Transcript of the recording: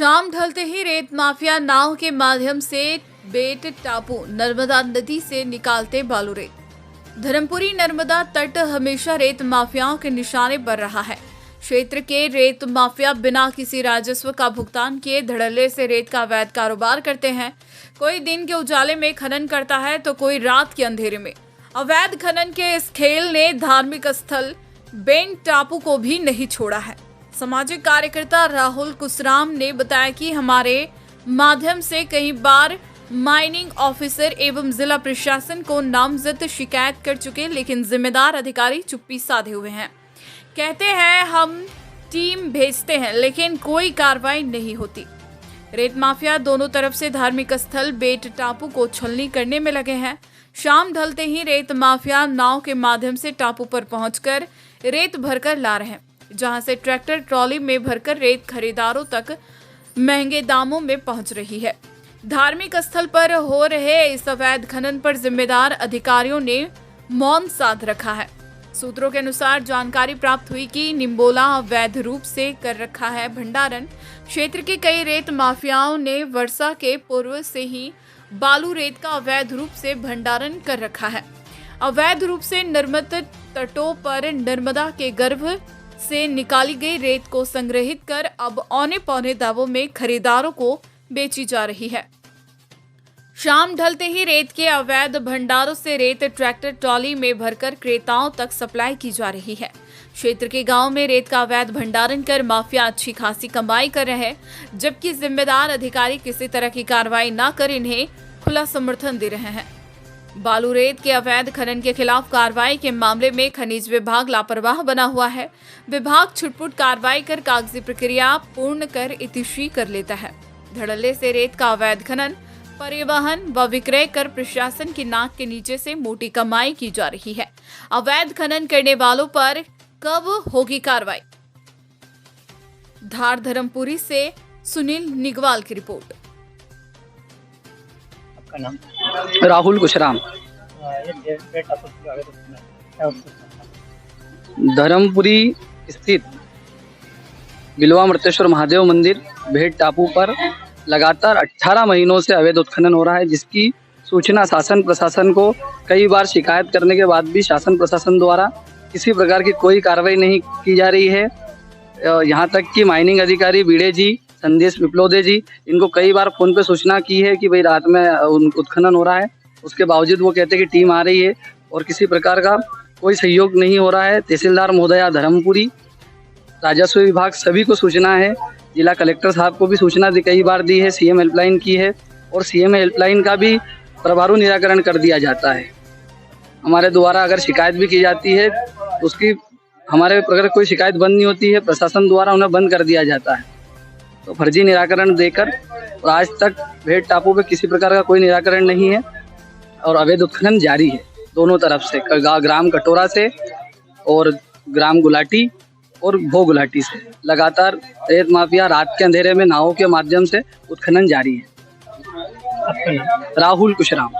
शाम ढलते ही रेत माफिया नाव के माध्यम से बेट टापू नर्मदा नदी से निकालते बालू रेत। धर्मपुरी नर्मदा तट हमेशा रेत माफियाओं के निशाने पर रहा है। क्षेत्र के रेत माफिया बिना किसी राजस्व का भुगतान किए धड़ल्ले से रेत का अवैध कारोबार करते हैं। कोई दिन के उजाले में खनन करता है तो कोई रात के अंधेरे में। अवैध खनन के इस खेल ने धार्मिक स्थल बेट टापू को भी नहीं छोड़ा है। सामाजिक कार्यकर्ता राहुल कुशराम ने बताया कि हमारे माध्यम से कई बार माइनिंग ऑफिसर एवं जिला प्रशासन को नामजद शिकायत कर चुके, लेकिन जिम्मेदार अधिकारी चुप्पी साधे हुए हैं। कहते हैं हम टीम भेजते हैं, लेकिन कोई कार्रवाई नहीं होती। रेत माफिया दोनों तरफ से धार्मिक स्थल बेट टापू को छलनी करने में लगे हैं। शाम ढलते ही रेत माफिया नाव के माध्यम से टापू पर पहुंचकर रेत भरकर ला रहे हैं, जहां से ट्रैक्टर ट्रॉली में भरकर रेत खरीदारों तक महंगे दामों में पहुंच रही है। धार्मिक स्थल पर हो रहे इस अवैध खनन पर जिम्मेदार अधिकारियों ने मौन साध रखा है। सूत्रों के अनुसार जानकारी प्राप्त हुई कि निम्बोला अवैध रूप से कर रखा है भंडारण। क्षेत्र के कई रेत माफियाओं ने वर्षा के पूर्व से ही बालू रेत का अवैध रूप से भंडारण कर रखा है। अवैध रूप से नर्मदा तटों पर नर्मदा के गर्भ से निकाली गई रेत को संग्रहित कर अब औने पौने दावों में खरीदारों को बेची जा रही है। शाम ढलते ही रेत के अवैध भंडारों से रेत ट्रैक्टर ट्रॉली में भरकर क्रेताओं तक सप्लाई की जा रही है। क्षेत्र के गांव में रेत का अवैध भंडारण कर माफिया अच्छी खासी कमाई कर रहे हैं, जबकि जिम्मेदार अधिकारी किसी तरह की कार्रवाई न कर इन्हें खुला समर्थन दे रहे हैं। बालू रेत के अवैध खनन के खिलाफ कार्रवाई के मामले में खनिज विभाग लापरवाह बना हुआ है। विभाग छुटपुट कार्रवाई कर कागजी प्रक्रिया पूर्ण कर इतिश्री कर लेता है। धड़ल्ले से रेत का अवैध खनन, परिवहन व विक्रय कर प्रशासन की नाक के नीचे से मोटी कमाई की जा रही है। अवैध खनन करने वालों पर कब होगी कार्रवाई? धार धर्मपुरी से सुनील निगवाल की रिपोर्ट। आपका नाम? राहुल कुशराम। धर्मपुरी स्थित बिलवा मृतेश्वर महादेव मंदिर भेट टापू पर लगातार 18 महीनों से अवैध उत्खनन हो रहा है, जिसकी सूचना शासन प्रशासन को कई बार शिकायत करने के बाद भी शासन प्रशासन द्वारा किसी प्रकार की कोई कार्रवाई नहीं की जा रही है। यहाँ तक कि माइनिंग अधिकारी बीड़े जी, संदेश विप्लोदे जी, इनको कई बार फोन पे सूचना की है कि भाई रात में उत्खनन हो रहा है। उसके बावजूद वो कहते हैं कि टीम आ रही है और किसी प्रकार का कोई सहयोग नहीं हो रहा है। तहसीलदार महोदया धर्मपुरी, राजस्व विभाग सभी को सूचना है। जिला कलेक्टर साहब को भी सूचना कई बार दी है, सीएम हेल्पलाइन की है और सीएम हेल्पलाइन का भी प्रभावी निराकरण कर दिया जाता है। हमारे द्वारा अगर शिकायत भी की जाती है तो उसकी हमारे अगर कोई शिकायत बंद नहीं होती है, प्रशासन द्वारा उन्हें बंद कर दिया जाता है। तो फर्जी निराकरण देकर और आज तक भेट टापू पे किसी प्रकार का कोई निराकरण नहीं है और अवैध उत्खनन जारी है दोनों तरफ से, ग्राम कटोरा से और ग्राम गुलाटी और भो गुलाटी से। लगातार रेत माफिया रात के अंधेरे में नावों के माध्यम से उत्खनन जारी है। आपका नाम? राहुल कुशराम।